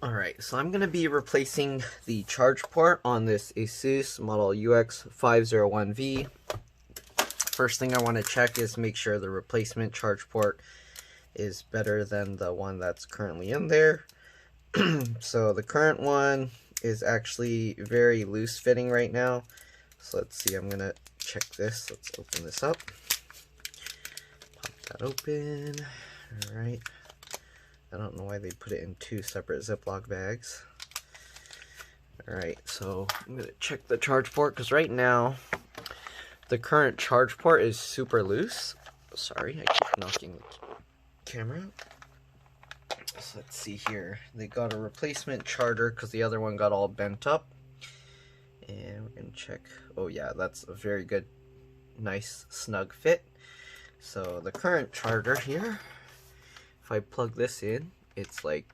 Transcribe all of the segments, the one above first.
Alright, so I'm going to be replacing the charge port on this ASUS model UX501V. First thing I want to check is make sure the replacement charge port is better than the one that's currently in there. So the current one is actually very loose fitting right now. So let's see, I'm going to check this. Let's open this up. Pop that open. Alright. I don't know why they put it in two separate Ziploc bags. Alright, so I'm going to check the charge port because right now the current charge port is super loose. Sorry, I keep knocking the camera. So let's see here. They got a replacement charger because the other one got all bent up. And we're going to check. Oh yeah, that's a very good, nice, snug fit. So the current charger here, if I plug this in, it's like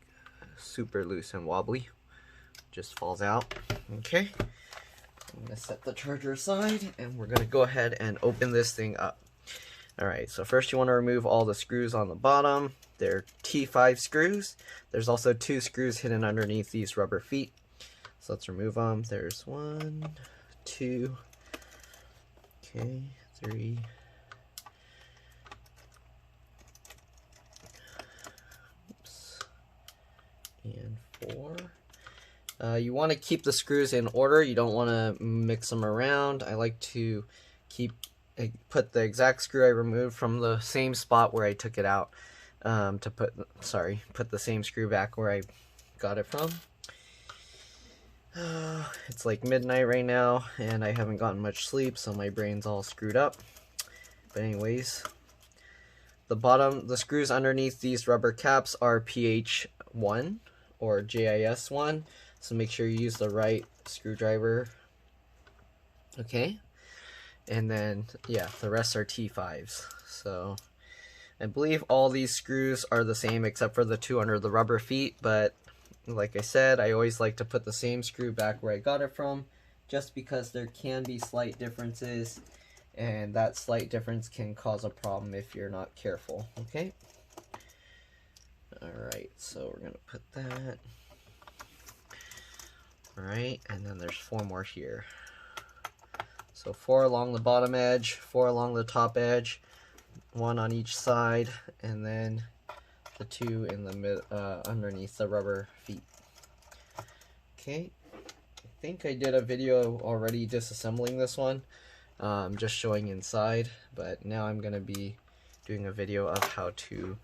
super loose and wobbly. Just falls out. Okay. I'm going to set the charger aside and we're going to go ahead and open this thing up. Alright, so first you want to remove all the screws on the bottom. They're T5 screws. There's also 2 screws hidden underneath these rubber feet. So let's remove them. There's 1, 2, okay, 3, and 4. You want to keep the screws in order. You don't want to mix them around. I like to put the exact screw I removed from the same spot where I took it out to put the same screw back where I got it from. It's like midnight right now and I haven't gotten much sleep, so my brain's all screwed up. But anyways, the screws underneath these rubber caps are PH1 or JIS1, so make sure you use the right screwdriver. Okay, and then yeah, the rest are T5s. So I believe all these screws are the same except for the 2 under the rubber feet, but like I said, I always like to put the same screw back where I got it from, just because there can be slight differences, and that slight difference can cause a problem if you're not careful. Okay. Alright, so we're going to put that. Alright, and then there's 4 more here. So 4 along the bottom edge, 4 along the top edge, 1 on each side, and then the 2 in the underneath the rubber feet. Okay, I think I did a video already disassembling this one, just showing inside, but now I'm going to be doing a video of how to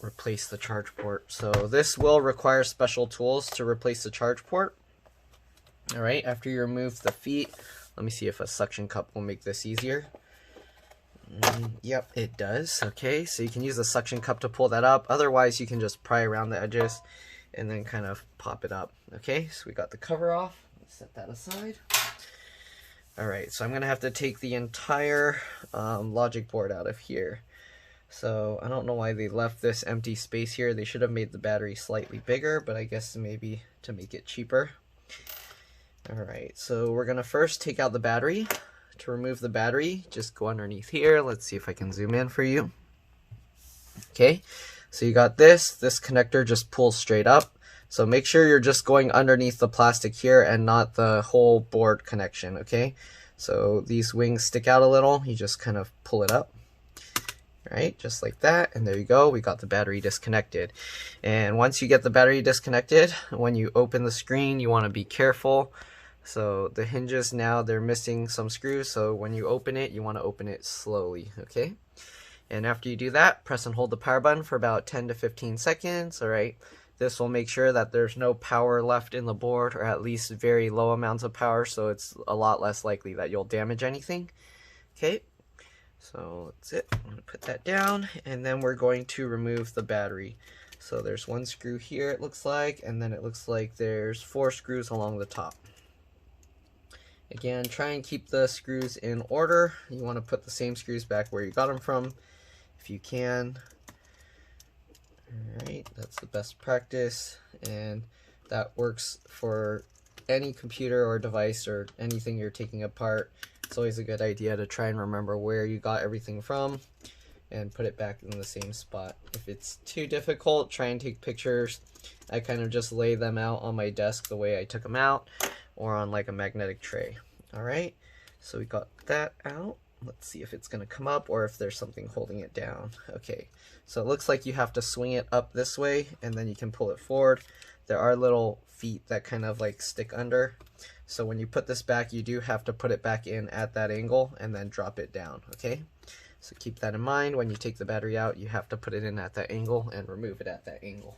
replace the charge port. So this will require special tools to replace the charge port. Alright, after you remove the feet, let me see if a suction cup will make this easier. Yep, it does. Okay, so you can use a suction cup to pull that up. Otherwise, you can just pry around the edges and then kind of pop it up. Okay, so we got the cover off. Let's set that aside. Alright, so I'm going to have to take the entire logic board out of here. So I don't know why they left this empty space here. They should have made the battery slightly bigger, but I guess maybe to make it cheaper. Alright, so we're going to first take out the battery. To remove the battery, just go underneath here. Let's see if I can zoom in for you. Okay, so you got this connector just pulls straight up. So make sure you're just going underneath the plastic here and not the whole board connection, okay? So these wings stick out a little, you just kind of pull it up. Right, just like that, and there you go, we got the battery disconnected. And once you get the battery disconnected, when you open the screen, you want to be careful. So the hinges now, they're missing some screws, so when you open it, you want to open it slowly, okay? And after you do that, press and hold the power button for about 10 to 15 seconds, alright? This will make sure that there's no power left in the board, or at least very low amounts of power, so it's a lot less likely that you'll damage anything, okay? So that's it. I'm going to put that down, and then we're going to remove the battery. So there's 1 screw here, it looks like, and then it looks like there's 4 screws along the top. Again, try and keep the screws in order. You want to put the same screws back where you got them from, if you can. Alright, that's the best practice, and that works for any computer or device or anything you're taking apart. It's always a good idea to try and remember where you got everything from. and put it back in the same spot. If it's too difficult, try and take pictures. I kind of just lay them out on my desk the way I took them out, or on like a magnetic tray. Alright, so we got that out. Let's see if it's going to come up or if there's something holding it down. Okay, so it looks like you have to swing it up this way and then you can pull it forward. There are little feet that kind of like stick under. So when you put this back, you do have to put it back in at that angle and then drop it down, okay? So keep that in mind. When you take the battery out, you have to put it in at that angle and remove it at that angle.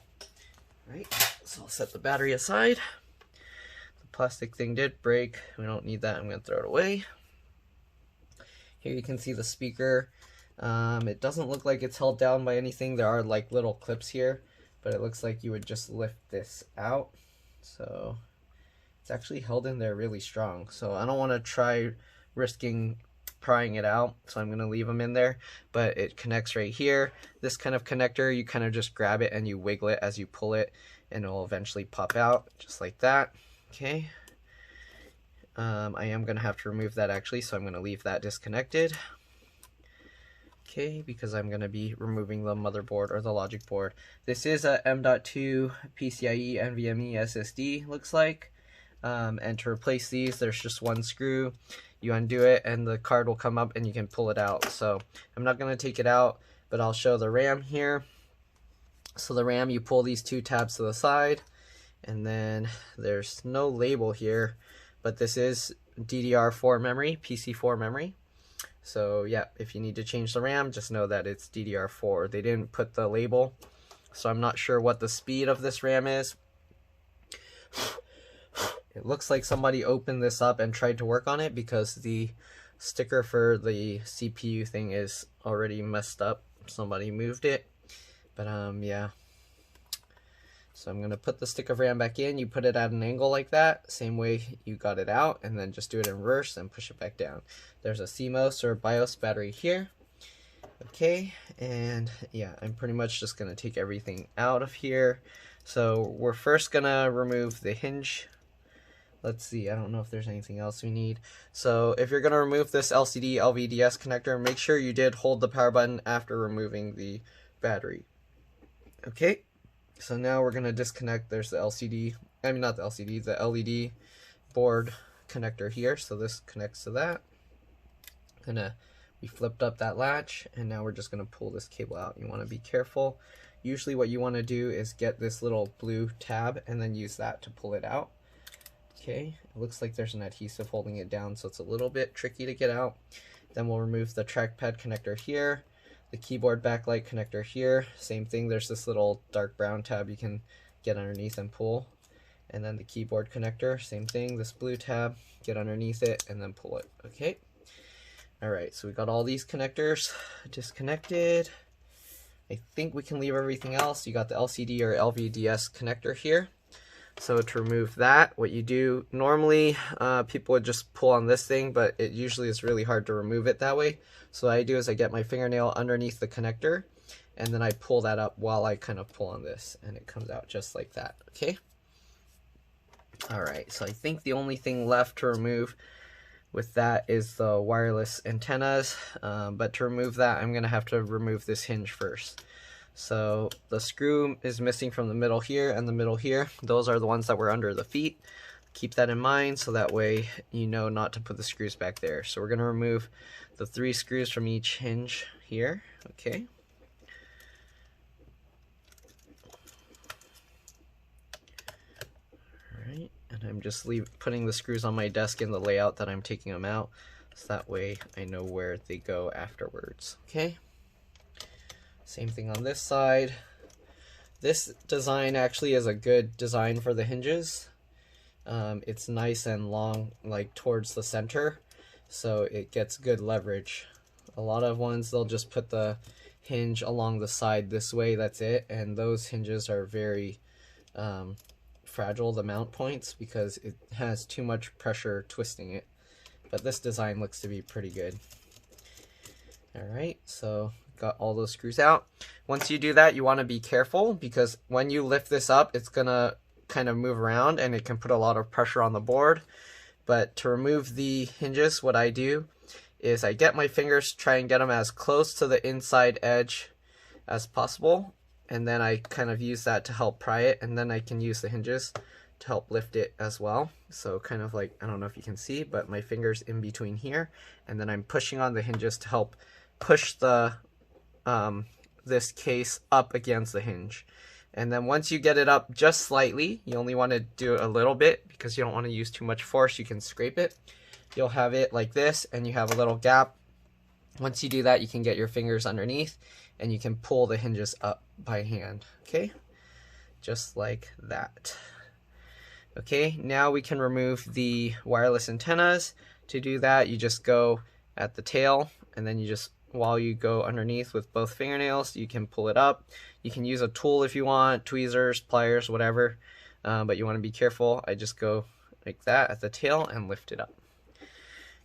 All right, so I'll set the battery aside. The plastic thing did break. We don't need that. I'm going to throw it away. Here you can see the speaker. It doesn't look like it's held down by anything. There are like little clips here, but it looks like you would just lift this out. So it's actually held in there really strong. So I don't want to try risking prying it out, so I'm going to leave them in there, but it connects right here. This kind of connector, you kind of just grab it and you wiggle it as you pull it, and it will eventually pop out just like that. Okay. I am going to have to remove that actually, so I'm going to leave that disconnected. Okay, because I'm going to be removing the motherboard or the logic board. This is a M.2 PCIe NVMe SSD, looks like. And to replace these, there's just one screw. You undo it and the card will come up and you can pull it out. So I'm not going to take it out, but I'll show the RAM here. So the RAM, you pull these two tabs to the side, and then there's no label here, but this is DDR4 memory, PC4 memory. So yeah, if you need to change the RAM, just know that it's DDR4. They didn't put the label, so I'm not sure what the speed of this RAM is. It looks like somebody opened this up and tried to work on it because the sticker for the CPU thing is already messed up. Somebody moved it, but yeah. So I'm going to put the stick of RAM back in. You put it at an angle like that, same way you got it out, and then just do it in reverse and push it back down. There's a CMOS or BIOS battery here. Okay, and yeah, I'm pretty much just going to take everything out of here. So we're first going to remove the hinge. Let's see, I don't know if there's anything else we need. So if you're going to remove this LCD LVDS connector, make sure you did hold the power button after removing the battery. Okay, so now we're going to disconnect. There's the LCD, I mean not the LCD, the LED board connector here. So this connects to that. We flipped up that latch, and now we're just going to pull this cable out. You want to be careful. Usually what you want to do is get this little blue tab and then use that to pull it out. Okay, it looks like there's an adhesive holding it down, so it's a little bit tricky to get out. Then we'll remove the trackpad connector here, the keyboard backlight connector here. Same thing, there's this little dark brown tab you can get underneath and pull. And then the keyboard connector, same thing, this blue tab, get underneath it and then pull it. Okay. Alright, so we got all these connectors disconnected. I think we can leave everything else. You got the LCD or LVDS connector here. So to remove that, what you do, normally people would just pull on this thing, but it usually is really hard to remove it that way. So what I do is I get my fingernail underneath the connector, and then I pull that up while I kind of pull on this, and it comes out just like that, okay? Alright, so I think the only thing left to remove with that is the wireless antennas, but to remove that, I'm going to have to remove this hinge first. So the screw is missing from the middle here and the middle here. Those are the ones that were under the feet. Keep that in mind so that way you know not to put the screws back there. So we're going to remove the 3 screws from each hinge here. Okay. Alright, and I'm just putting the screws on my desk in the layout that I'm taking them out, so that way I know where they go afterwards. Okay. Same thing on this side. This design actually is a good design for the hinges. It's nice and long, like towards the center, so it gets good leverage. A lot of ones, they'll just put the hinge along the side this way, that's it, and those hinges are very fragile, the mount points, because it has too much pressure twisting it. But this design looks to be pretty good. Alright, so got all those screws out. Once you do that, you want to be careful, because when you lift this up, it's gonna kind of move around and it can put a lot of pressure on the board. But to remove the hinges, what I do is I get my fingers, try and get them as close to the inside edge as possible, and then I kind of use that to help pry it, and then I can use the hinges to help lift it as well. So kind of like, I don't know if you can see, but my fingers in between here, and then I'm pushing on the hinges to help push the this case up against the hinge. And then once you get it up just slightly, you only want to do it a little bit because you don't want to use too much force, you can scrape it. You'll have it like this, and you have a little gap. Once you do that, you can get your fingers underneath and you can pull the hinges up by hand, okay? Just like that. Okay, now we can remove the wireless antennas. To do that, you just go at the tail, and then you just, while you go underneath with both fingernails, you can pull it up. You can use a tool if you want, tweezers, pliers, whatever, but you want to be careful. I just go like that at the tail and lift it up.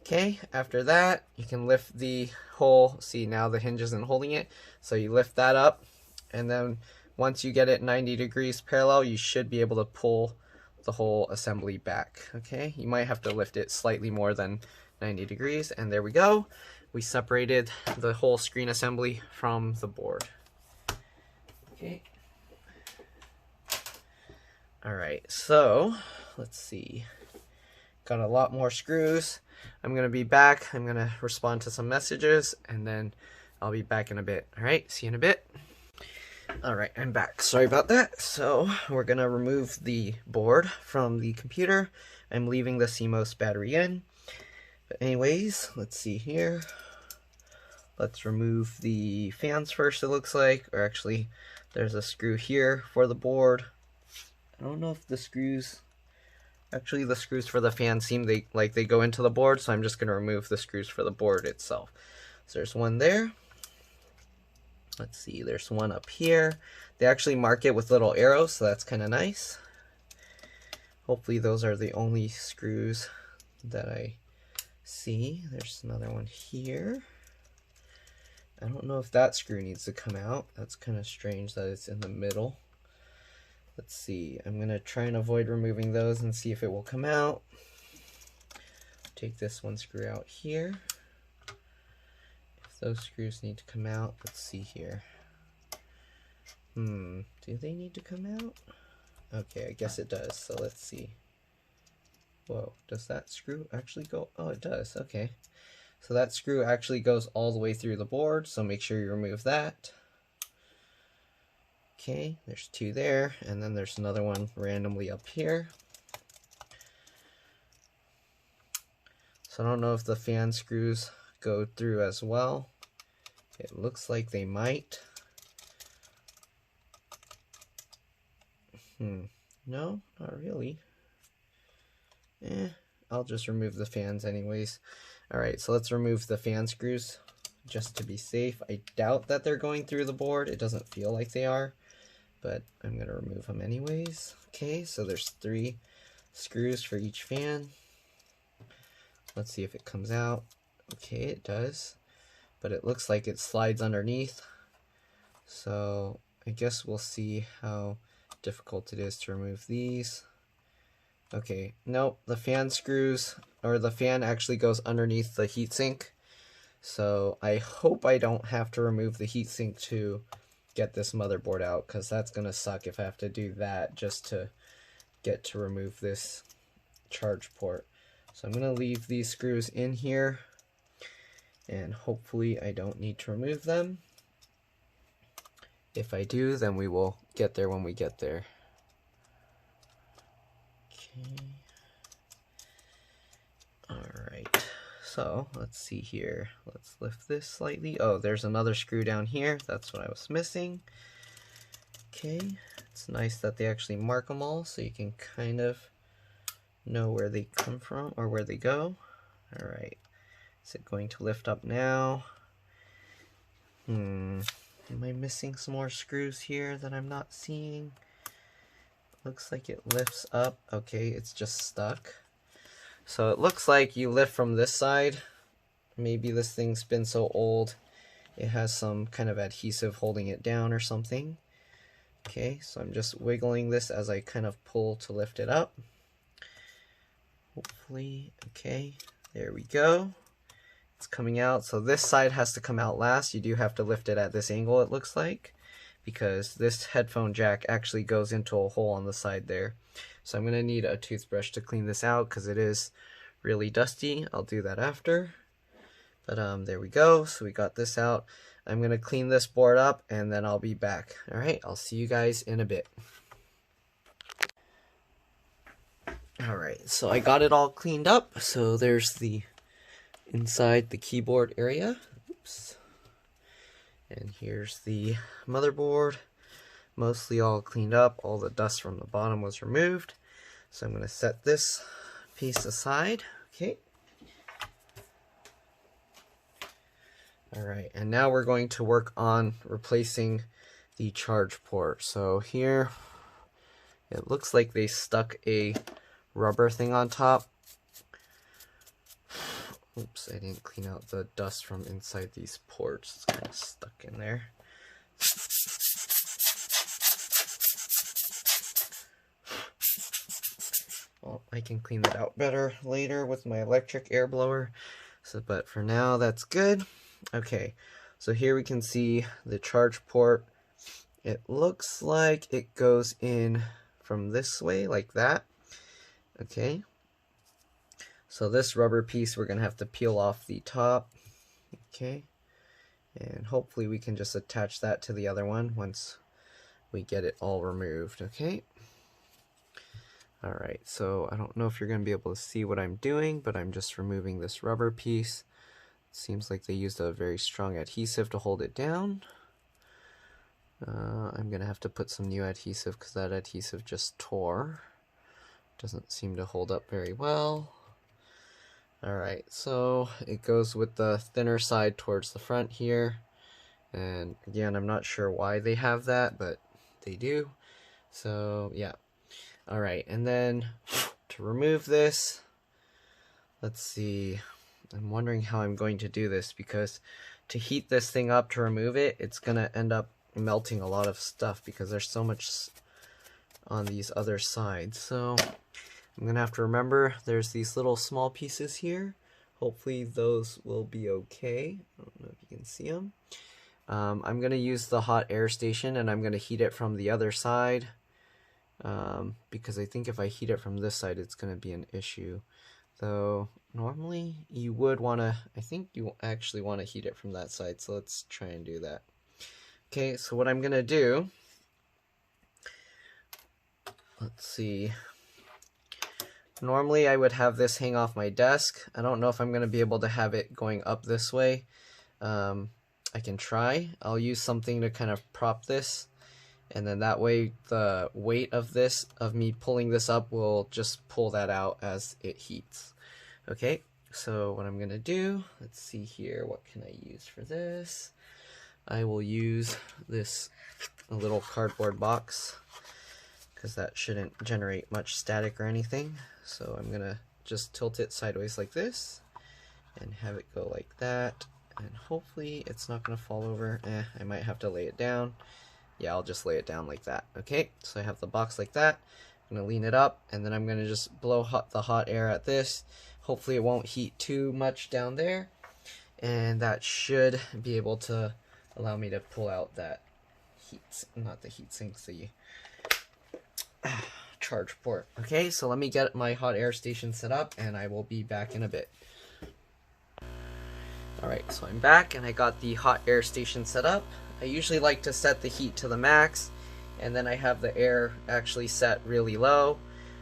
Okay, after that, you can lift the whole, see now the hinge isn't holding it, so you lift that up, and then once you get it 90 degrees parallel, you should be able to pull the whole assembly back. Okay, you might have to lift it slightly more than 90 degrees, and there we go. We separated the whole screen assembly from the board. Okay. Alright, so let's see. Got a lot more screws. I'm going to be back. I'm going to respond to some messages, and then I'll be back in a bit. Alright, see you in a bit. Alright, I'm back. Sorry about that. So, we're going to remove the board from the computer. I'm leaving the CMOS battery in. But anyways, let's see here. Let's remove the fans first, it looks like. Or actually, there's a screw here for the board. I don't know if the screws... Actually, the screws for the fan seem like they go into the board, so I'm just going to remove the screws for the board itself. So there's one there. Let's see, there's one up here. They actually mark it with little arrows, so that's kind of nice. Hopefully those are the only screws that I see. There's another one here. I don't know if that screw needs to come out. That's kind of strange that it's in the middle. Let's see, I'm going to try and avoid removing those and see if it will come out. Take this one screw out here. If those screws need to come out, let's see here. Do they need to come out? Okay, I guess it does, so let's see. Whoa, does that screw actually go? Oh, it does, okay. So that screw actually goes all the way through the board, so make sure you remove that. Okay, there's two there, and then there's another one randomly up here. So I don't know if the fan screws go through as well. It looks like they might. No, not really. I'll just remove the fans anyways. Alright, so let's remove the fan screws just to be safe. I doubt that they're going through the board. It doesn't feel like they are, but I'm going to remove them anyways. Okay, so there's 3 screws for each fan. Let's see if it comes out. Okay, it does, but it looks like it slides underneath. So I guess we'll see how difficult it is to remove these. Okay, nope, the fan screws, or the fan actually goes underneath the heatsink. So I hope I don't have to remove the heatsink to get this motherboard out, because that's going to suck if I have to do that just to get to remove this charge port. So I'm going to leave these screws in here, and hopefully I don't need to remove them. If I do, then we will get there when we get there. Okay. Alright, so let's see here. Let's lift this slightly. Oh, there's another screw down here. That's what I was missing. Okay, it's nice that they actually mark them all so you can kind of know where they come from or where they go. Alright, is it going to lift up now? Am I missing some more screws here that I'm not seeing? Looks like it lifts up. Okay, it's just stuck. So it looks like you lift from this side. Maybe this thing's been so old it has some kind of adhesive holding it down or something. Okay, so I'm just wiggling this as I kind of pull to lift it up. Hopefully, okay, there we go. it's coming out. So this side has to come out last. You do have to lift it at this angle, it looks like, because this headphone jack actually goes into a hole on the side there. So I'm going to need a toothbrush to clean this out because it is really dusty. I'll do that after. But there we go. So we got this out. I'm going to clean this board up and then I'll be back. Alright, I'll see you guys in a bit. Alright, so I got it all cleaned up. So there's the inside the keyboard area. Oops. And here's the motherboard. Mostly all cleaned up. All the dust from the bottom was removed. So I'm going to set this piece aside. Okay. Alright, and now we're going to work on replacing the charge port. So here, it looks like they stuck a rubber thing on top. Oops, I didn't clean out the dust from inside these ports. It's kind of stuck in there. Well, I can clean that out better later with my electric air blower. So, but for now, that's good. Okay, so here we can see the charge port. It looks like it goes in from this way, like that. Okay. So this rubber piece, we're going to have to peel off the top. Okay. And hopefully we can just attach that to the other one once we get it all removed. Okay. Alright, so I don't know if you're going to be able to see what I'm doing, but I'm just removing this rubber piece. Seems like they used a very strong adhesive to hold it down. I'm going to have to put some new adhesive because that adhesive just tore. Doesn't seem to hold up very well. Alright, so it goes with the thinner side towards the front here. And again, I'm not sure why they have that, but they do. So yeah. Alright, and then to remove this, let's see. I'm wondering how I'm going to do this, because to heat this thing up to remove it, it's going to end up melting a lot of stuff because there's so much on these other sides. So I'm going to have to remember there's these little small pieces here. Hopefully those will be okay. I don't know if you can see them. I'm going to use the hot air station and I'm going to heat it from the other side. Because I think if I heat it from this side, it's going to be an issue. Though normally you would want to, I think you actually want to heat it from that side, so let's try and do that. Okay, so what I'm going to do, let's see, normally I would have this hang off my desk. I don't know if I'm going to be able to have it going up this way. I can try. I'll use something to kind of prop this, and then that way the weight of this, of me pulling this up, will just pull that out as it heats. Okay, so what I'm gonna do, let's see here, what can I use for this? I will use this little cardboard box, because that shouldn't generate much static or anything. So I'm gonna just tilt it sideways like this, and have it go like that, and hopefully it's not gonna fall over. I might have to lay it down. Yeah, I'll just lay it down like that. Okay, so I have the box like that. I'm going to lean it up, and then I'm going to just blow the hot air at this. Hopefully it won't heat too much down there, and that should be able to allow me to pull out that not the heat sink, the charge port. Okay, so let me get my hot air station set up, and I will be back in a bit. Alright, so I'm back, and I got the hot air station set up. I usually like to set the heat to the max, and then I have the air actually set really low,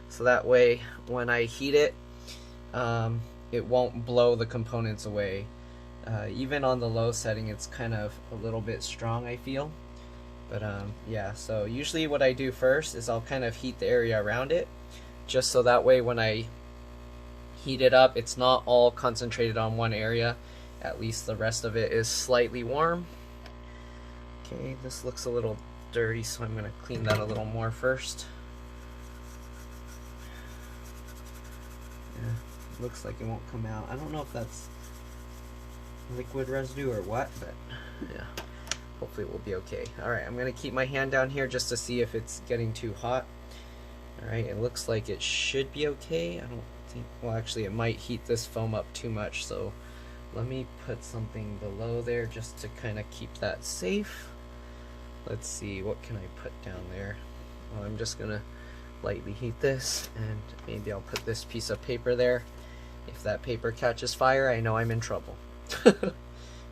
so that way when I heat it, it won't blow the components away. Even on the low setting, it's kind of a little bit strong, I feel. But yeah, so usually what I do first is I'll kind of heat the area around it, just so that way when I heat it up, it's not all concentrated on one area. At least the rest of it is slightly warm. Okay, this looks a little dirty, so I'm going to clean that a little more first. Yeah, looks like it won't come out. I don't know if that's liquid residue or what, but yeah, hopefully it will be okay. Alright, I'm going to keep my hand down here just to see if it's getting too hot. Alright, it looks like it should be okay. I don't think, well actually it might heat this foam up too much, so let me put something below there just to kind of keep that safe. Let's see, what can I put down there? Well, I'm just gonna lightly heat this, and maybe I'll put this piece of paper there. If that paper catches fire, I know I'm in trouble.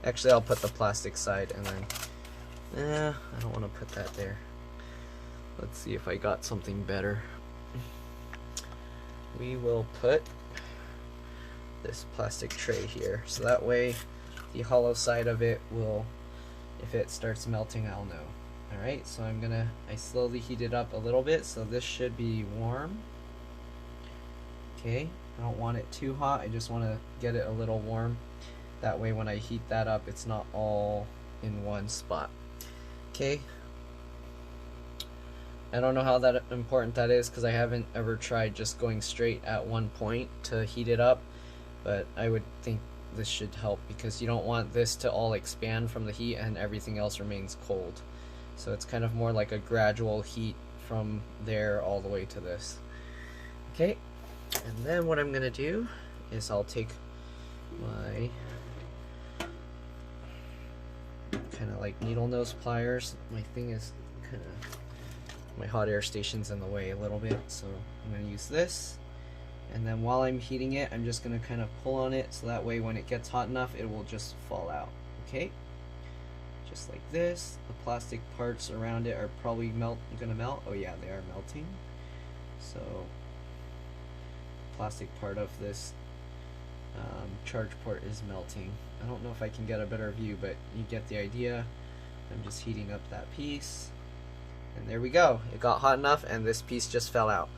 Actually, I'll put the plastic side, and then I don't want to put that there. Let's see if I got something better. We will put this plastic tray here, so that way the hollow side of it will, if it starts melting, I'll know. Alright, so I slowly heat it up a little bit, so this should be warm. Okay, I don't want it too hot, I just want to get it a little warm. That way when I heat that up, it's not all in one spot. Okay. I don't know how that important that is, because I haven't ever tried just going straight at one point to heat it up, but I would think this should help, because you don't want this to all expand from the heat and everything else remains cold. So it's kind of more like a gradual heat from there all the way to this. Okay, and then what I'm going to do is I'll take my kind of like needle nose pliers. My thing is kind of, my hot air station's in the way a little bit, so I'm going to use this. And then while I'm heating it, I'm just going to kind of pull on it, so that way when it gets hot enough, it will just fall out. Okay? Just like this. The plastic parts around it are probably going to melt. Oh yeah, they are melting. So, the plastic part of this charge port is melting. I don't know if I can get a better view, but you get the idea. I'm just heating up that piece. And there we go. It got hot enough, and this piece just fell out.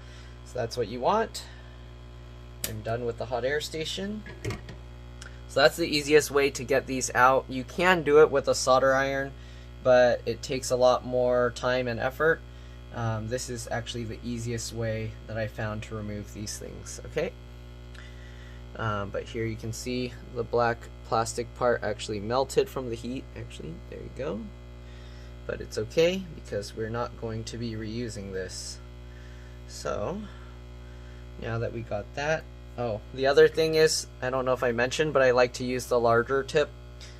So that's what you want. I'm done with the hot air station. So that's the easiest way to get these out. You can do it with a solder iron, but it takes a lot more time and effort. This is actually the easiest way that I found to remove these things. Okay. But here you can see the black plastic part actually melted from the heat. Actually, there you go. But it's okay, because we're not going to be reusing this. So now that we got that, oh, the other thing is, I don't know if I mentioned, but I like to use the larger tip,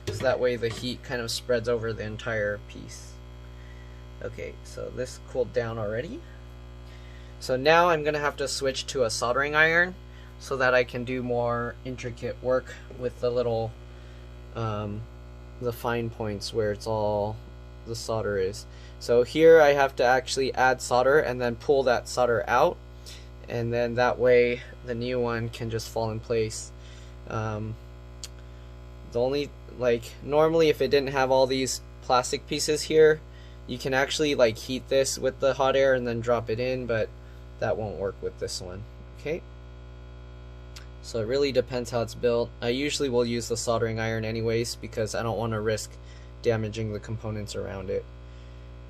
so that way the heat kind of spreads over the entire piece. Okay, so this cooled down already. So now I'm gonna have to switch to a soldering iron so that I can do more intricate work with the little the fine points where it's all the solder is. So here I have to actually add solder and then pull that solder out, and then that way the new one can just fall in place. The only, like, normally if it didn't have all these plastic pieces here, you can actually like heat this with the hot air and then drop it in, but that won't work with this one. Okay, so it really depends how it's built. I usually will use the soldering iron anyways, because I don't want to risk damaging the components around it.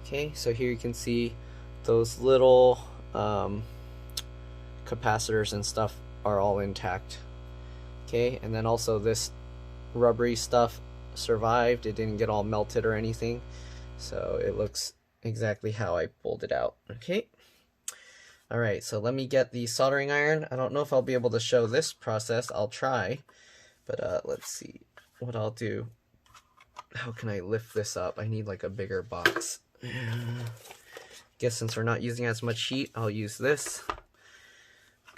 Okay, so here you can see those little capacitors and stuff are all intact. Okay, and then also this rubbery stuff survived. It didn't get all melted or anything, so it looks exactly how I pulled it out. Okay, alright, so let me get the soldering iron. I don't know if I'll be able to show this process. I'll try, but let's see what I'll do. How can I lift this up? I need like a bigger box. Guess since we're not using as much heat, I'll use this.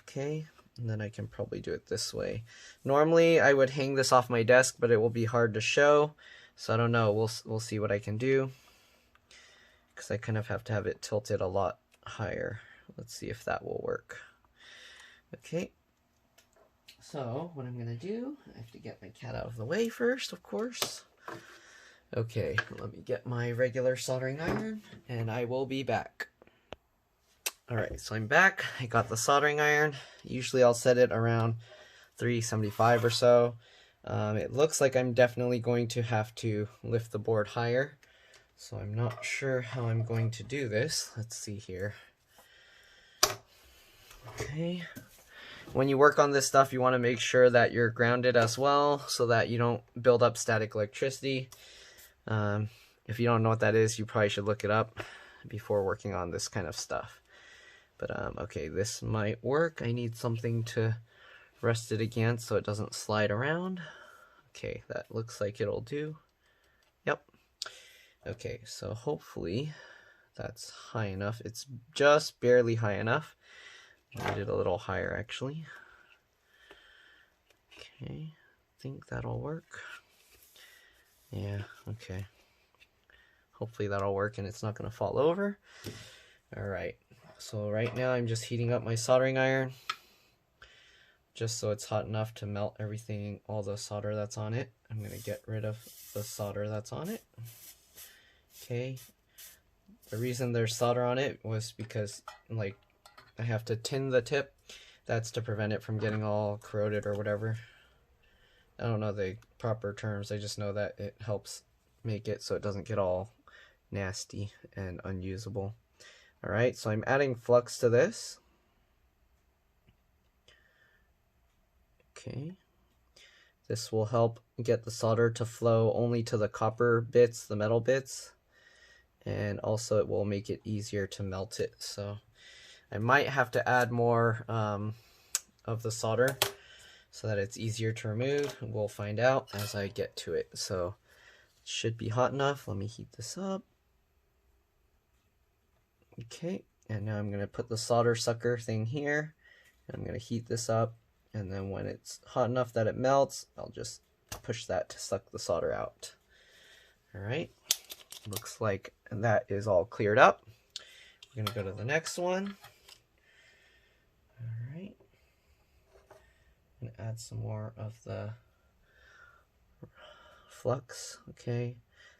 Okay, and then I can probably do it this way. Normally I would hang this off my desk, but it will be hard to show, so I don't know. We'll see what I can do, because I kind of have to have it tilted a lot higher. Let's see if that will work. Okay, so what I'm gonna do, I have to get my cat out of the way first, of course. Okay, let me get my regular soldering iron, and I will be back. Alright, so I'm back. I got the soldering iron. Usually I'll set it around 375 or so. It looks like I'm definitely going to have to lift the board higher, so I'm not sure how I'm going to do this. Let's see here. Okay. When you work on this stuff, you want to make sure that you're grounded as well, so that you don't build up static electricity. If you don't know what that is, you probably should look it up before working on this kind of stuff. But okay, this might work. I need something to rest it against so it doesn't slide around. Okay, that looks like it'll do. Yep. Okay, so hopefully that's high enough. It's just barely high enough. I need it a little higher actually. Okay, I think that'll work. Yeah, okay. Hopefully that'll work and it's not going to fall over. Alright, so right now I'm just heating up my soldering iron just so it's hot enough to melt everything, all the solder that's on it. I'm going to get rid of the solder that's on it. Okay, the reason there's solder on it was because like I have to tin the tip. That's to prevent it from getting all corroded or whatever. I don't know the proper terms, I just know that it helps make it so it doesn't get all nasty and unusable. Alright, so I'm adding flux to this. Okay. This will help get the solder to flow only to the copper bits, the metal bits, and also it will make it easier to melt it. So I might have to add more of the solder so that it's easier to remove. We'll find out as I get to it. So it should be hot enough. Let me heat this up. Okay, and now I'm going to put the solder sucker thing here. I'm going to heat this up, and then when it's hot enough that it melts, I'll just push that to suck the solder out. Alright, looks like that is all cleared up. We're going to go to the next one. Alright, I'm going to add some more of the flux. Okay,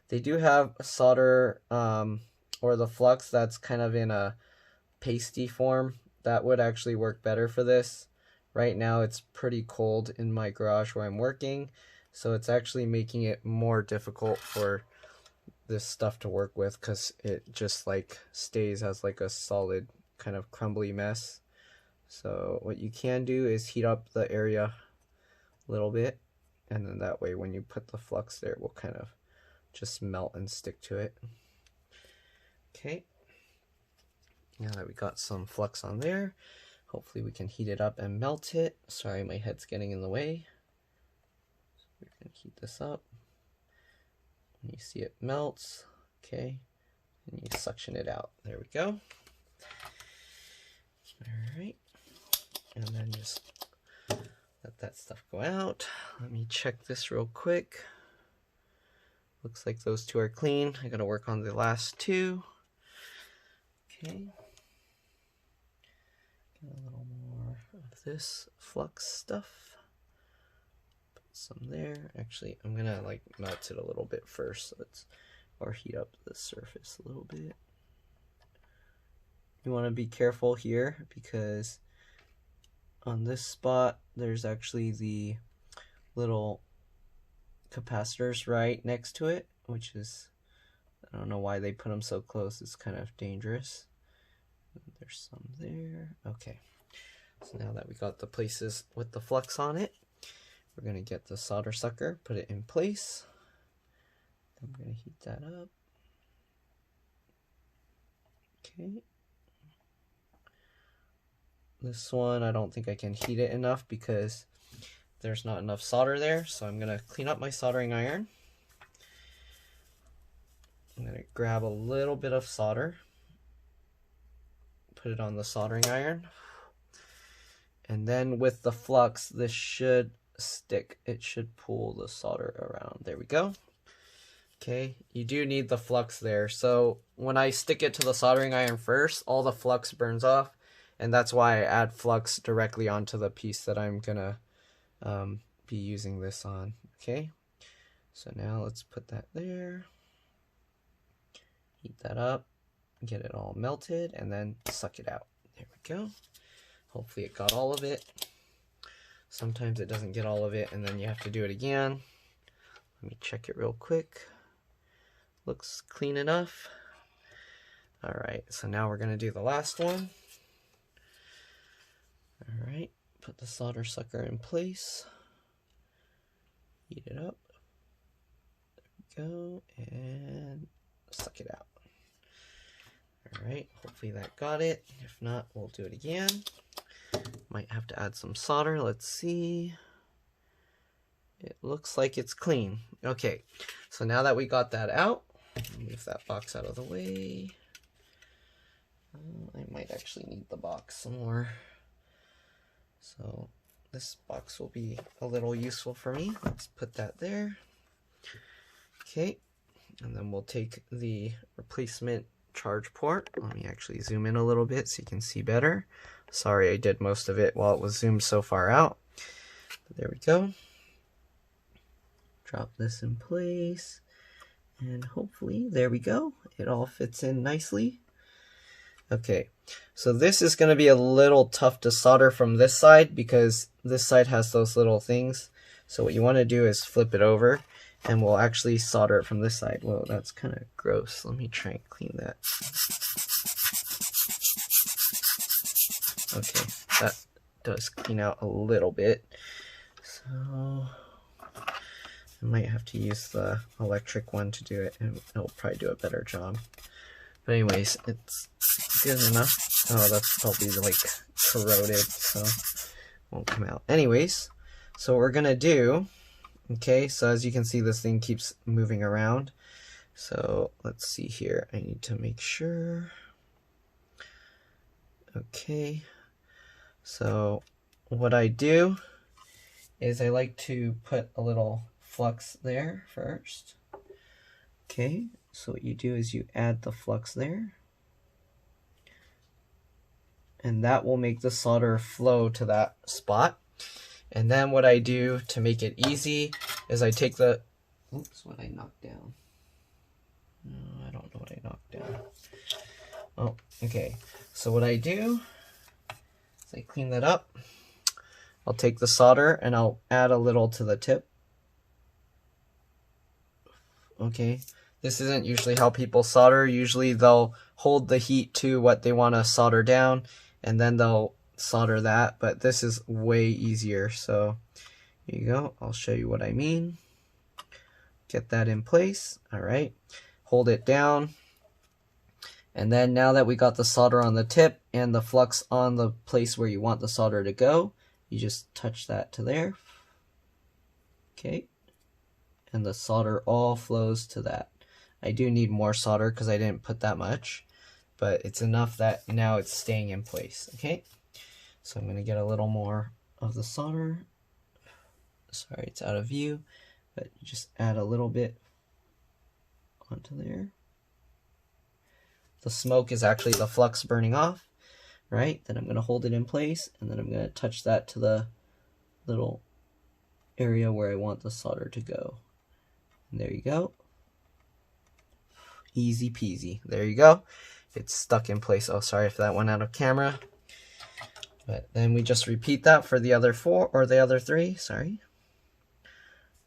they do have solder or the flux that's kind of in a pasty form. That would actually work better for this. Right now it's pretty cold in my garage where I'm working, so it's actually making it more difficult for this stuff to work with because it just like stays as like a solid kind of crumbly mess. So what you can do is heat up the area a little bit, and then that way when you put the flux there it will kind of just melt and stick to it. Okay, now that we got some flux on there, hopefully we can heat it up and melt it. Sorry, my head's getting in the way. So we're going to heat this up. When you see it melts, okay, and you suction it out. There we go. Alright, and then just let that stuff go out. Let me check this real quick. Looks like those two are clean. I gotta work on the last two. Okay. Get a little more of this flux stuff. Put some there. Actually, I'm gonna like melt it a little bit first, so or heat up the surface a little bit. You want to be careful here because on this spot there's actually the little capacitors right next to it, which is, I don't know why they put them so close. It's kind of dangerous. There's some there. Okay, so now that we got the places with the flux on it, we're going to get the solder sucker, put it in place. I'm going to heat that up. Okay. This one, I don't think I can heat it enough because there's not enough solder there, so I'm going to clean up my soldering iron. I'm going to grab a little bit of solder, put it on the soldering iron, and then with the flux, this should stick. It should pull the solder around. There we go. Okay, you do need the flux there. So when I stick it to the soldering iron first, all the flux burns off, and that's why I add flux directly onto the piece that I'm gonna be using this on. Okay, so now let's put that there. Heat that up, get it all melted, and then suck it out. There we go. Hopefully it got all of it. Sometimes it doesn't get all of it, and then you have to do it again. Let me check it real quick. Looks clean enough. Alright, so now we're going to do the last one. Alright, put the solder sucker in place. Heat it up. There we go, and suck it out. Alright, hopefully that got it. If not, we'll do it again. Might have to add some solder. Let's see. It looks like it's clean. Okay, so now that we got that out, move that box out of the way. I might actually need the box some more. So this box will be a little useful for me. Let's put that there. Okay, and then we'll take the replacement charge port. Let me actually zoom in a little bit so you can see better. Sorry, I did most of it while it was zoomed so far out. There we go. Drop this in place, and hopefully, there we go. It all fits in nicely. Okay, so this is going to be a little tough to solder from this side because this side has those little things. So what you want to do is flip it over, and we'll actually solder it from this side. Whoa, that's kind of gross. Let me try and clean that. Okay, that does clean out a little bit. So I might have to use the electric one to do it, and it'll probably do a better job. But anyways, it's good enough. Oh, that's probably like corroded, so it won't come out. Anyways, so what we're gonna do, okay, so as you can see, this thing keeps moving around. So let's see here. I need to make sure. Okay, so what I do is I like to put a little flux there first. Okay, so what you do is you add the flux there, and that will make the solder flow to that spot. And then what I do to make it easy is I take the, oops, what I knocked down. No, I don't know what I knocked down. Oh, okay. So what I do is I clean that up. I'll take the solder and I'll add a little to the tip. Okay, this isn't usually how people solder. Usually they'll hold the heat to what they want to solder down and then they'll solder that, but this is way easier. So here you go. I'll show you what I mean. Get that in place. All right, hold it down. And then now that we got the solder on the tip and the flux on the place where you want the solder to go, you just touch that to there. Okay, and the solder all flows to that. I do need more solder because I didn't put that much, but it's enough that now it's staying in place. Okay, so I'm going to get a little more of the solder. Sorry, it's out of view, but you just add a little bit onto there. The smoke is actually the flux burning off, right? Then I'm going to hold it in place, and then I'm going to touch that to the little area where I want the solder to go. And there you go. Easy peasy. There you go. It's stuck in place. Oh, sorry if that went out of camera. But then we just repeat that for the other four, or the other three, sorry.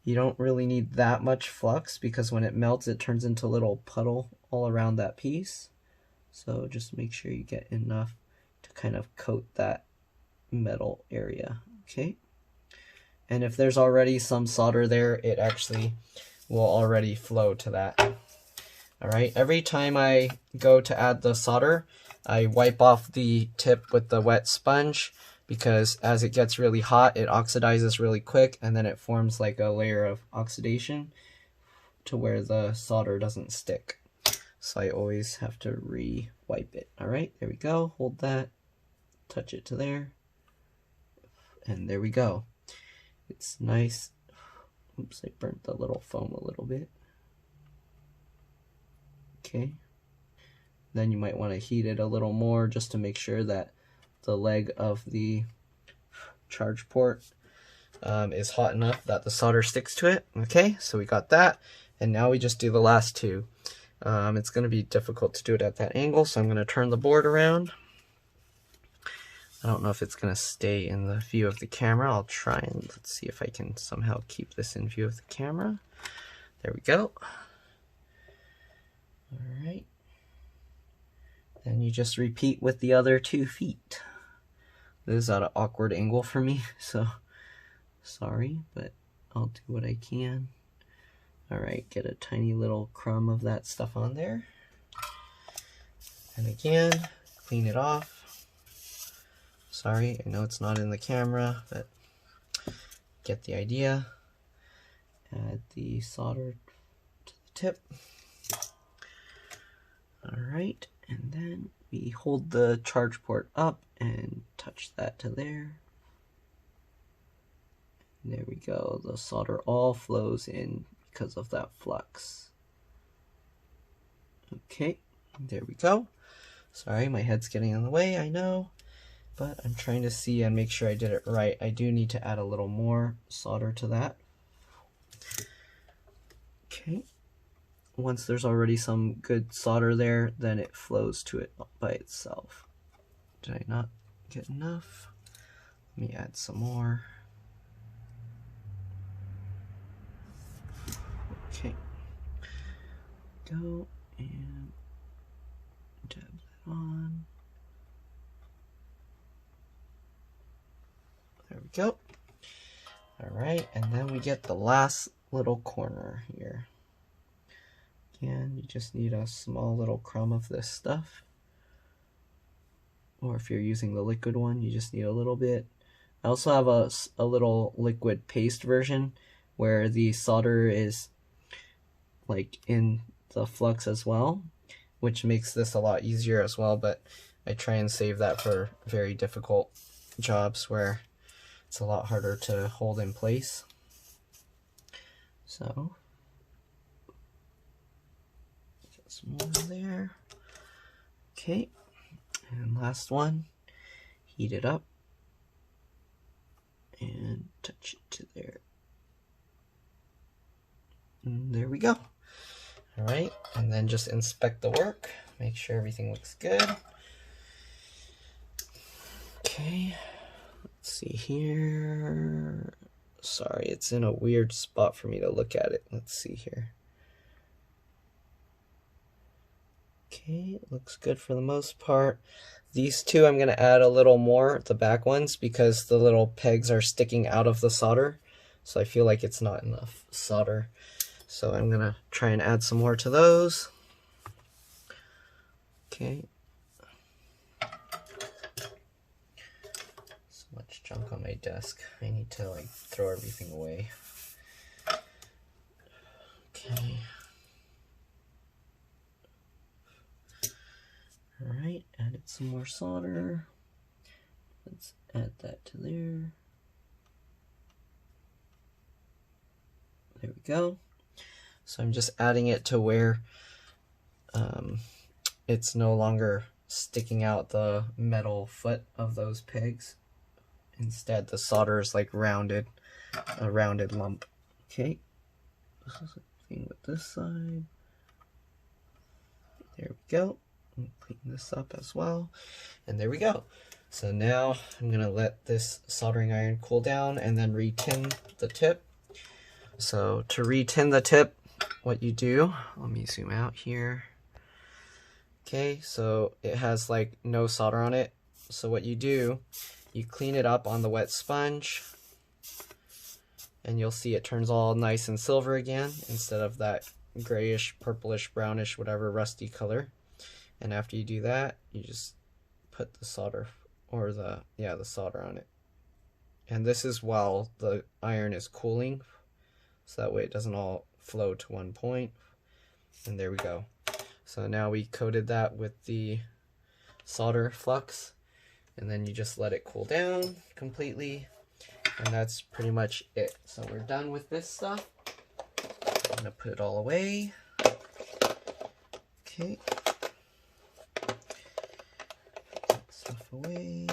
You don't really need that much flux because when it melts, it turns into a little puddle all around that piece. So just make sure you get enough to kind of coat that metal area, okay? And if there's already some solder there, it actually will already flow to that. All right, every time I go to add the solder, I wipe off the tip with the wet sponge because as it gets really hot, it oxidizes really quick and then it forms like a layer of oxidation to where the solder doesn't stick. So I always have to re-wipe it. All right, there we go. Hold that, touch it to there, and there we go. It's nice. Oops, I burnt the little foam a little bit. Okay. Then you might want to heat it a little more just to make sure that the leg of the charge port is hot enough that the solder sticks to it. Okay, so we got that. And now we just do the last two. It's going to be difficult to do it at that angle, so I'm going to turn the board around. I don't know if it's going to stay in the view of the camera. I'll try and let's see if I can somehow keep this in view of the camera. There we go. All right. Then you just repeat with the other 2 feet. This is at an awkward angle for me, so sorry, but I'll do what I can. All right, get a tiny little crumb of that stuff on there. And again, clean it off. Sorry, I know it's not in the camera, but get the idea. add the solder to the tip. Alright, and then we hold the charge port up and touch that to there. And there we go, the solder all flows in because of that flux. Okay, there we go. Sorry, my head's getting in the way, I know, but I'm trying to see and make sure I did it right. I do need to add a little more solder to that. Okay. Once there's already some good solder there, then it flows to it by itself. Did I not get enough? Let me add some more. Okay. Go and dab that on. There we go. Alright, and then we get the last little corner here. Again, you just need a small little crumb of this stuff. Or if you're using the liquid one, you just need a little bit. I also have a little liquid paste version where the solder is like in the flux as well, which makes this a lot easier as well, but I try and save that for very difficult jobs where it's a lot harder to hold in place. So get some more there. Okay, and last one, heat it up and touch it to there. And there we go. All right, and then just inspect the work, make sure everything looks good. Okay, let's see here. Sorry, it's in a weird spot for me to look at it. Let's see here. Okay, it looks good for the most part. These two I'm going to add a little more, the back ones, because the little pegs are sticking out of the solder. So I feel like it's not enough solder. So I'm going to try and add some more to those. Okay. So much junk on my desk. I need to like throw everything away. Okay. Alright, added some more solder. Let's add that to there. There we go. So I'm just adding it to where it's no longer sticking out the metal foot of those pegs. Instead, the solder is like rounded, a rounded lump. Okay, this is the thing with this side. There we go. Clean this up as well, and there we go. So now I'm gonna let this soldering iron cool down and then re-tin the tip. So to re-tin the tip, what you do, let me zoom out here. Okay, so it has like no solder on it. So what you do, you clean it up on the wet sponge, and you'll see it turns all nice and silver again instead of that grayish, purplish, brownish, whatever rusty color. And after you do that, you just put the solder, or the solder on it. And this is while the iron is cooling, so that way it doesn't all flow to one point. And there we go. So now we coated that with the solder flux, and then you just let it cool down completely, and that's pretty much it. So we're done with this stuff. I'm gonna put it all away. Okay. Stuff away.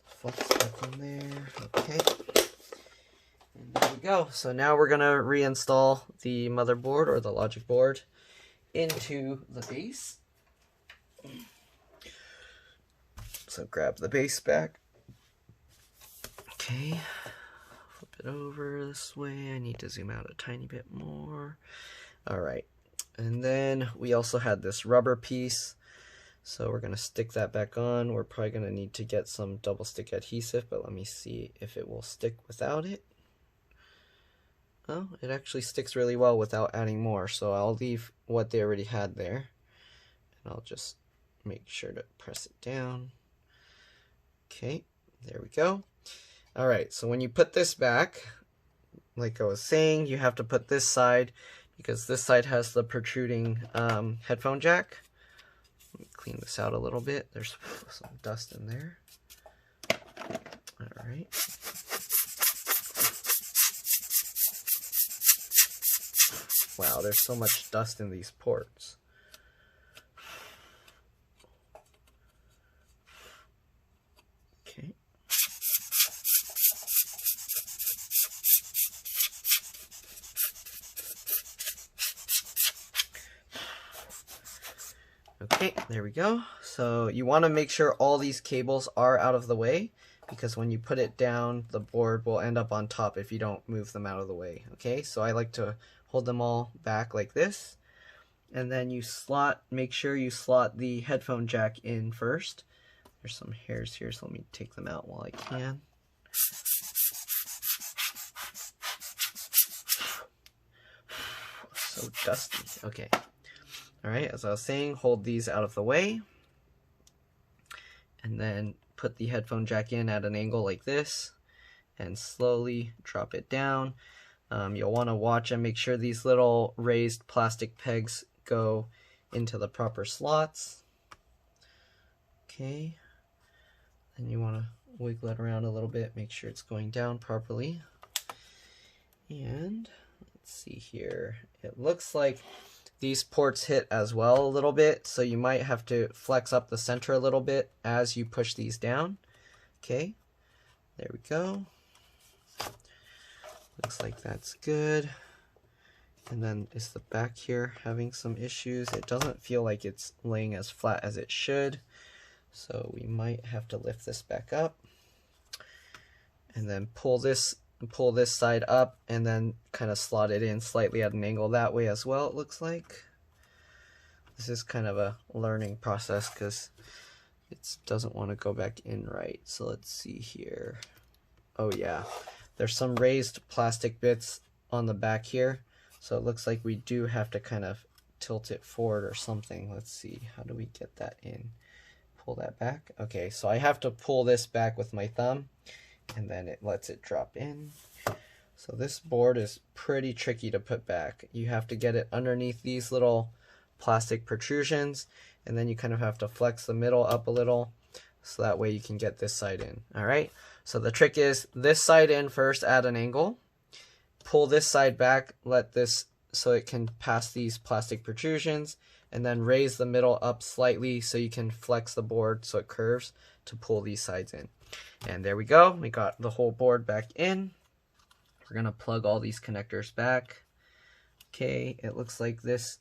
Flux back in there. Okay. And there we go. So now we're gonna reinstall the motherboard or the logic board into the base. So grab the base back. Okay. Flip it over this way. I need to zoom out a tiny bit more. Alright. And then we also had this rubber piece. So we're going to stick that back on. We're probably going to need to get some double stick adhesive, but let me see if it will stick without it. Oh, it actually sticks really well without adding more. So I'll leave what they already had there. And I'll just make sure to press it down. Okay, there we go. Alright, so when you put this back, like I was saying, you have to put this side, because this side has the protruding headphone jack. Let me clean this out a little bit. There's some dust in there. All right. Wow, there's so much dust in these ports. Okay. Okay, there we go. So you want to make sure all these cables are out of the way, because when you put it down, the board will end up on top if you don't move them out of the way. Okay, so I like to hold them all back like this, and then you make sure you slot the headphone jack in first. There's some hairs here, so let me take them out while I can. So dusty. Okay. Alright, as I was saying, hold these out of the way, and then put the headphone jack in at an angle like this, and slowly drop it down. You'll want to watch and make sure these little raised plastic pegs go into the proper slots. Okay, then you want to wiggle it around a little bit, make sure it's going down properly. And let's see here, it looks like these ports hit as well a little bit, so you might have to flex up the center a little bit as you push these down. Okay, there we go. Looks like that's good. And then is the back here having some issues? It doesn't feel like it's laying as flat as it should, so we might have to lift this back up. And then pull this side up, and then kind of slot it in slightly at an angle that way as well, it looks like. This is kind of a learning process because it doesn't want to go back in right. So let's see here. Oh yeah, there's some raised plastic bits on the back here, so it looks like we do have to kind of tilt it forward or something. Let's see, how do we get that in? Pull that back. Okay, so I have to pull this back with my thumb, and then it lets it drop in. So this board is pretty tricky to put back. You have to get it underneath these little plastic protrusions, and then you kind of have to flex the middle up a little, so that way you can get this side in. Alright, so the trick is this side in first at an angle, pull this side back, let this so it can pass these plastic protrusions, and then raise the middle up slightly so you can flex the board so it curves to pull these sides in. And there we go, we got the whole board back in. We're gonna plug all these connectors back. Okay, it looks like this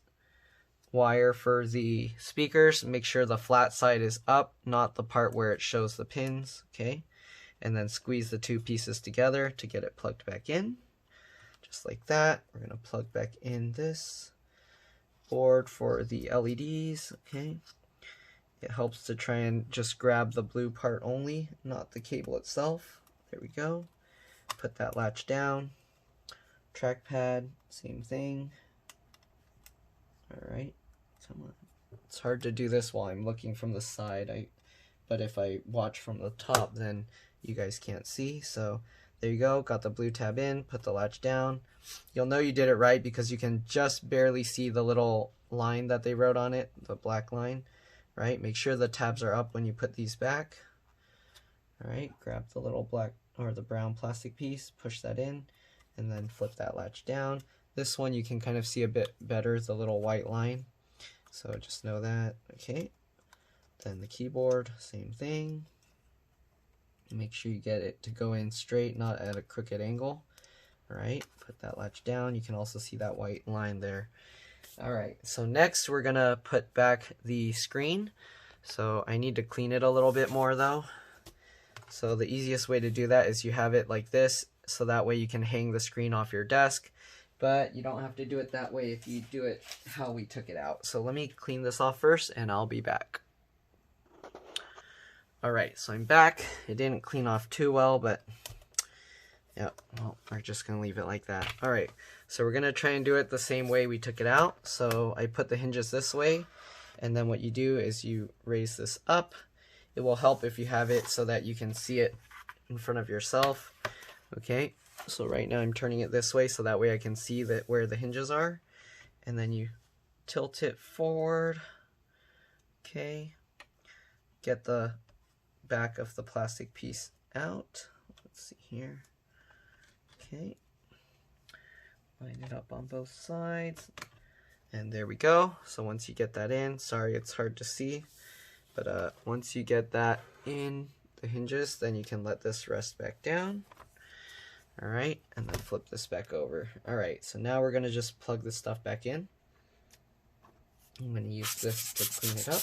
wire for the speakers, make sure the flat side is up, not the part where it shows the pins. Okay, and then squeeze the two pieces together to get it plugged back in, just like that. We're gonna plug back in this board for the LEDs. Okay, it helps to try and just grab the blue part only, not the cable itself. There we go. Put that latch down. Trackpad, same thing. Alright, come on. It's hard to do this while I'm looking from the side, but if I watch from the top, then you guys can't see. So there you go, got the blue tab in, put the latch down. You'll know you did it right because you can just barely see the little line that they wrote on it, the black line, right? Make sure the tabs are up when you put these back. Alright, grab the little black or the brown plastic piece, push that in, and then flip that latch down. This one you can kind of see a bit better, the little white line, so just know that. Okay, then the keyboard, same thing. Make sure you get it to go in straight, not at a crooked angle. Alright, put that latch down. You can also see that white line there. Alright, so next we're gonna put back the screen. So I need to clean it a little bit more though. So the easiest way to do that is you have it like this, so that way you can hang the screen off your desk, but you don't have to do it that way if you do it how we took it out. So let me clean this off first and I'll be back. Alright, so I'm back. It didn't clean off too well, but yeah, well, we're just gonna leave it like that. Alright, so we're gonna try and do it the same way we took it out. So I put the hinges this way, and then what you do is you raise this up. It will help if you have it so that you can see it in front of yourself. Okay, So right now I'm turning it this way so that way I can see that where the hinges are. And then you tilt it forward. Okay. Get the back of the plastic piece out. Let's see here. Okay. Line it up on both sides. And there we go. So once you get that in, sorry it's hard to see, but once you get that in the hinges, then you can let this rest back down. All right, and then flip this back over. All right, so now we're gonna just plug this stuff back in. I'm gonna use this to clean it up.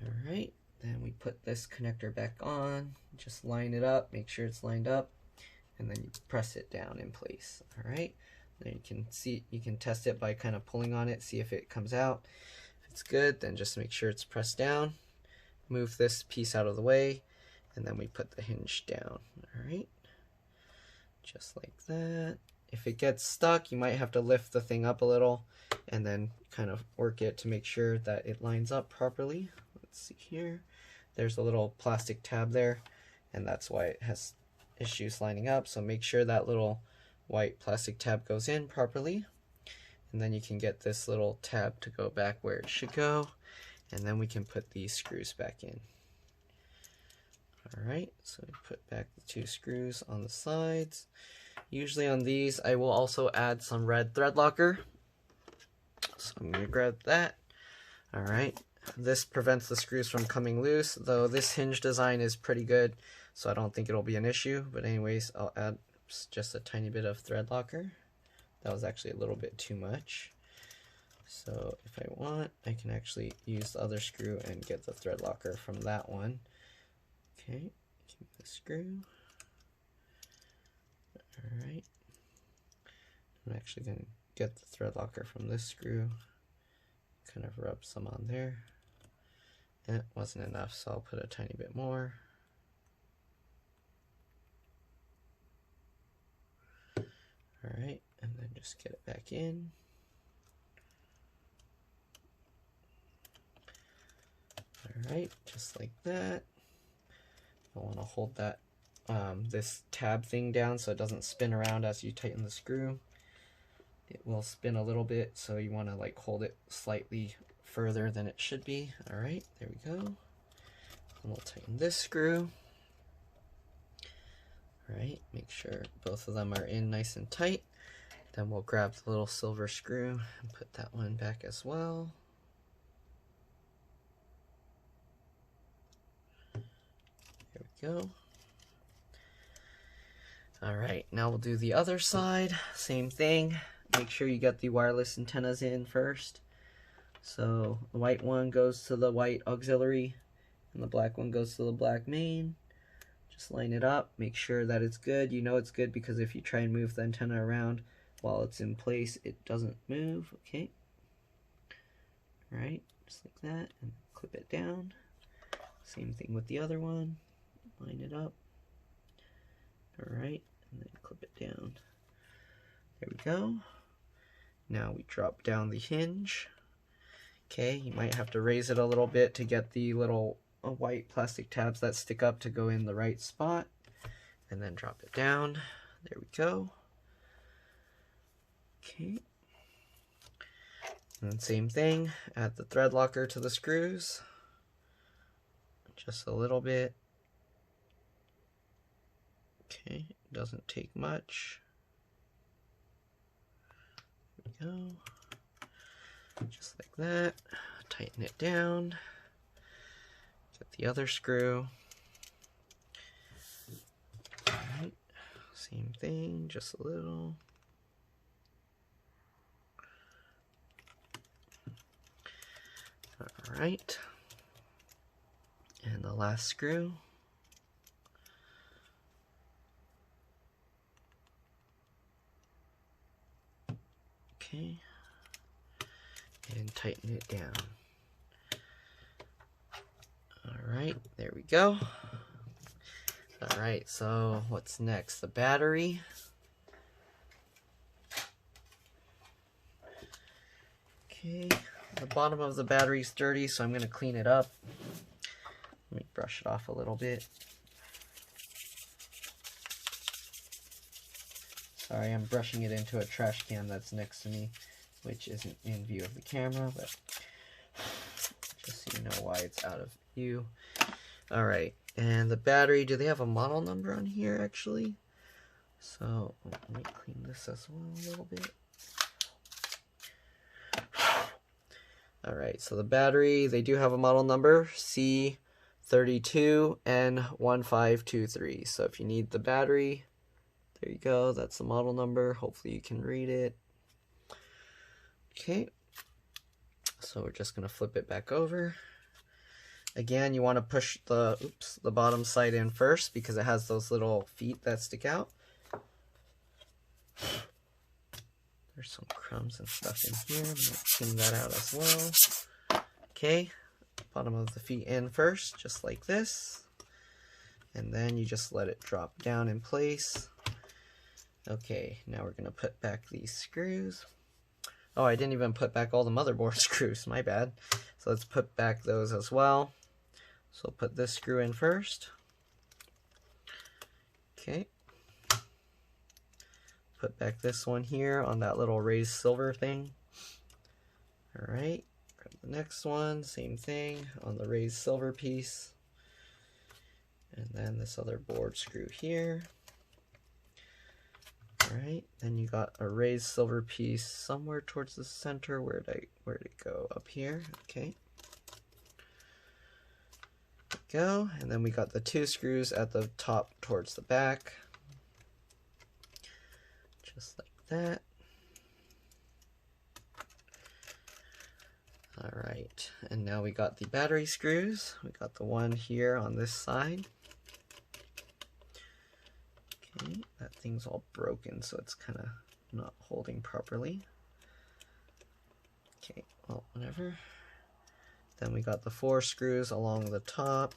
All right, then we put this connector back on, just line it up, make sure it's lined up, and then you press it down in place. All right, then you can see, you can test it by kind of pulling on it, see if it comes out. If it's good, then just make sure it's pressed down. Move this piece out of the way, and then we put the hinge down. All right, just like that. If it gets stuck, you might have to lift the thing up a little and then kind of work it to make sure that it lines up properly. Let's see here. There's a little plastic tab there, and that's why it has issues lining up. So make sure that little white plastic tab goes in properly, and then you can get this little tab to go back where it should go, and then we can put these screws back in. All right, so we put back the 2 screws on the sides. Usually on these, I will also add some red thread locker. So I'm gonna grab that. All right, this prevents the screws from coming loose, though this hinge design is pretty good, so I don't think it'll be an issue. But anyways, I'll add just a tiny bit of thread locker. That was actually a little bit too much. So if I want, I can actually use the other screw and get the thread locker from that one. Okay, keep the screw. All right, I'm actually going to get the thread locker from this screw, kind of rub some on there. And it wasn't enough, so I'll put a tiny bit more. All right, and then just get it back in. All right, just like that. I want to hold that this tab thing down so it doesn't spin around as you tighten the screw. It will spin a little bit, so you want to like hold it slightly further than it should be. All right, there we go. And we'll tighten this screw. All right, make sure both of them are in nice and tight. Then we'll grab the little silver screw and put that one back as well. There we go. All right, now we'll do the other side. Same thing. Make sure you get the wireless antennas in first. So the white one goes to the white auxiliary and the black one goes to the black main. Just line it up, make sure that it's good. You know it's good because if you try and move the antenna around while it's in place, it doesn't move. Okay. All right, just like that, and clip it down. Same thing with the other one. Line it up. All right, and then clip it down. There we go. Now we drop down the hinge. Okay, you might have to raise it a little bit to get the little white plastic tabs that stick up to go in the right spot, and then drop it down. There we go. Okay, and then same thing, add the thread locker to the screws, just a little bit. Okay, doesn't take much. There we go, just like that. Tighten it down. Get the other screw. All right, same thing, just a little. All right, and the last screw. Okay, and tighten it down. All right, there we go. All right, so what's next? The battery. Okay, the bottom of the battery is dirty, so I'm going to clean it up. Let me brush it off a little bit. Sorry, I'm brushing it into a trash can that's next to me, which isn't in view of the camera, but just so you know why it's out of view. Alright, and the battery, do they have a model number on here actually? So, let me clean this as well a little bit. Alright, so the battery, they do have a model number, C32N1523. So if you need the battery, there you go, that's the model number. Hopefully you can read it. Okay, so we're just going to flip it back over. Again, you want to push the bottom side in first because it has those little feet that stick out. There's some crumbs and stuff in here. I'm going to clean that out as well. Okay, bottom of the feet in first, just like this. And then you just let it drop down in place. Okay, now we're going to put back these screws. Oh, I didn't even put back all the motherboard screws, my bad. So let's put back those as well. So I'll put this screw in first. Okay. Put back this one here on that little raised silver thing. Alright, grab the next one, same thing on the raised silver piece. And then this other board screw here. Alright, then you got a raised silver piece somewhere towards the center. Where'd it go? Up here, okay. There we go, and then we got the two screws at the top towards the back. Just like that. Alright, and now we got the battery screws. We got the one here on this side. Okay, that thing's all broken, so it's kind of not holding properly. Okay, well, whatever. Then we got the 4 screws along the top.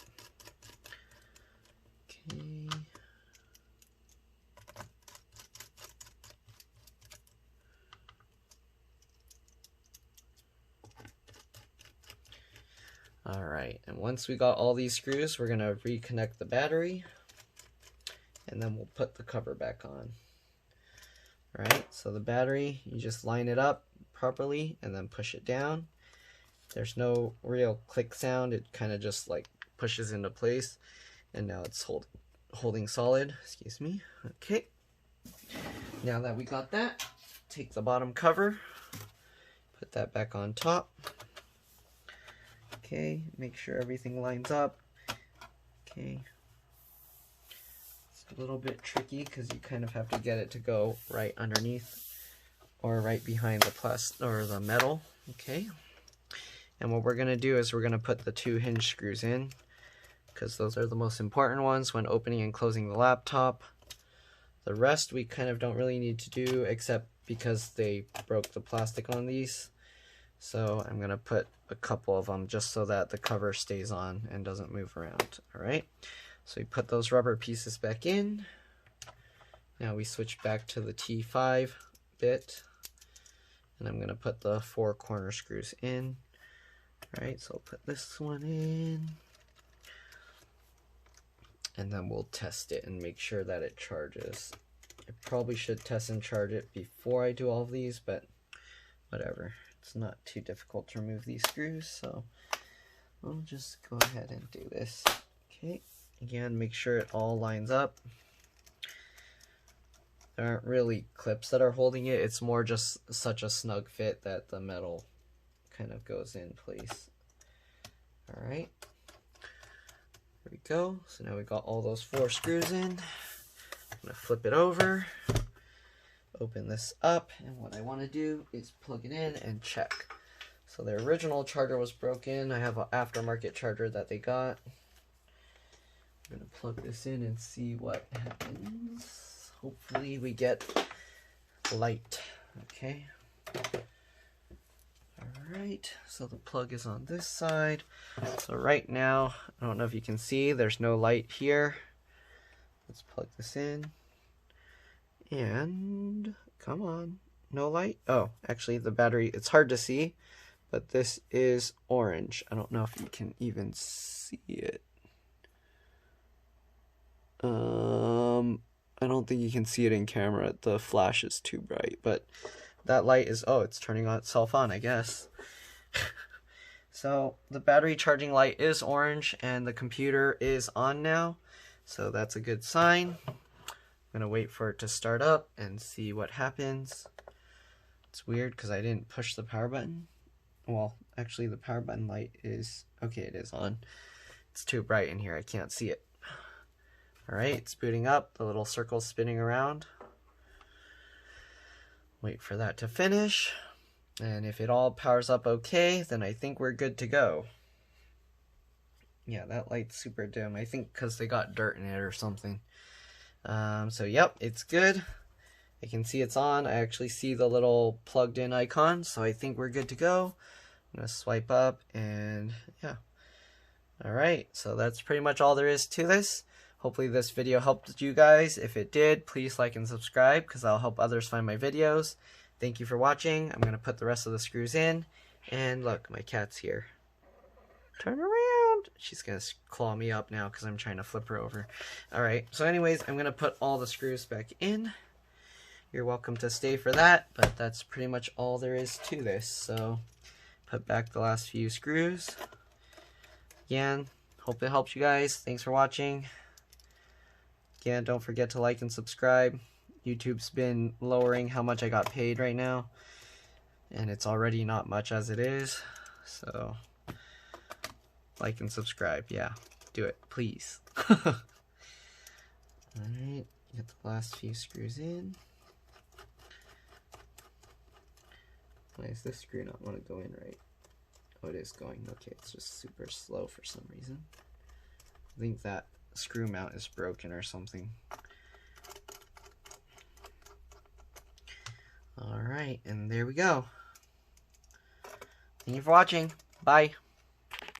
Okay. Alright, and once we got all these screws, we're going to reconnect the battery, and then we'll put the cover back on. Alright, so the battery, you just line it up properly and then push it down. There's no real click sound, it kind of just like pushes into place, and now it's holding solid. Excuse me. Okay, now that we got that, take the bottom cover, put that back on top. Okay, make sure everything lines up. Okay, it's a little bit tricky because you kind of have to get it to go right underneath or right behind the plastic or the metal. Okay, and what we're going to do is we're going to put the 2 hinge screws in because those are the most important ones when opening and closing the laptop. The rest we kind of don't really need to do except because they broke the plastic on these. So I'm going to put a couple of them just so that the cover stays on and doesn't move around. Alright, so we put those rubber pieces back in. Now we switch back to the T5 bit. And I'm going to put the 4 corner screws in. Alright, so I'll put this one in. And then we'll test it and make sure that it charges. I probably should test and charge it before I do all of these, but whatever. It's not too difficult to remove these screws, so we'll just go ahead and do this. Okay, again, make sure it all lines up. There aren't really clips that are holding it, it's more just such a snug fit that the metal kind of goes in place. Alright, there we go. So now we got all those 4 screws in. I'm going to flip it over. Open this up, and what I want to do is plug it in and check. So their original charger was broken. I have an aftermarket charger that they got. I'm going to plug this in and see what happens. Hopefully we get light. Okay. Alright, so the plug is on this side. So right now, I don't know if you can see, there's no light here. Let's plug this in. And come on, no light. Oh, actually the battery, it's hard to see, but this is orange. I don't know if you can even see it. I don't think you can see it in camera. The flash is too bright, but that light is, oh, it's turning on itself on, I guess. So the battery charging light is orange and the computer is on now. So that's a good sign. I'm gonna wait for it to start up and see what happens. It's weird because I didn't push the power button. Well, actually the power button light is, okay, it is on. It's too bright in here, I can't see it. Alright, it's booting up, the little circle's spinning around. Wait for that to finish. And if it all powers up okay, then I think we're good to go. Yeah, that light's super dim. I think because they got dirt in it or something. So yep, it's good. I can see it's on. I actually see the little plugged in icon, so I think we're good to go. I'm going to swipe up and yeah. Alright, so that's pretty much all there is to this. Hopefully this video helped you guys. If it did, please like and subscribe because that'll help others find my videos. Thank you for watching. I'm going to put the rest of the screws in. And look, my cat's here. Turn around. She's going to claw me up now because I'm trying to flip her over. Alright, so anyways, I'm going to put all the screws back in. You're welcome to stay for that, but that's pretty much all there is to this. So, put back the last few screws. Again, hope it helps you guys. Thanks for watching. Again, don't forget to like and subscribe. YouTube's been lowering how much I got paid right now, and it's already not much as it is, so like and subscribe. Yeah, do it, please. Alright, get the last few screws in. Why is this screw not want to go in right? Oh, it is going. Okay, it's just super slow for some reason. I think that screw mount is broken or something. Alright, and there we go. Thank you for watching. Bye.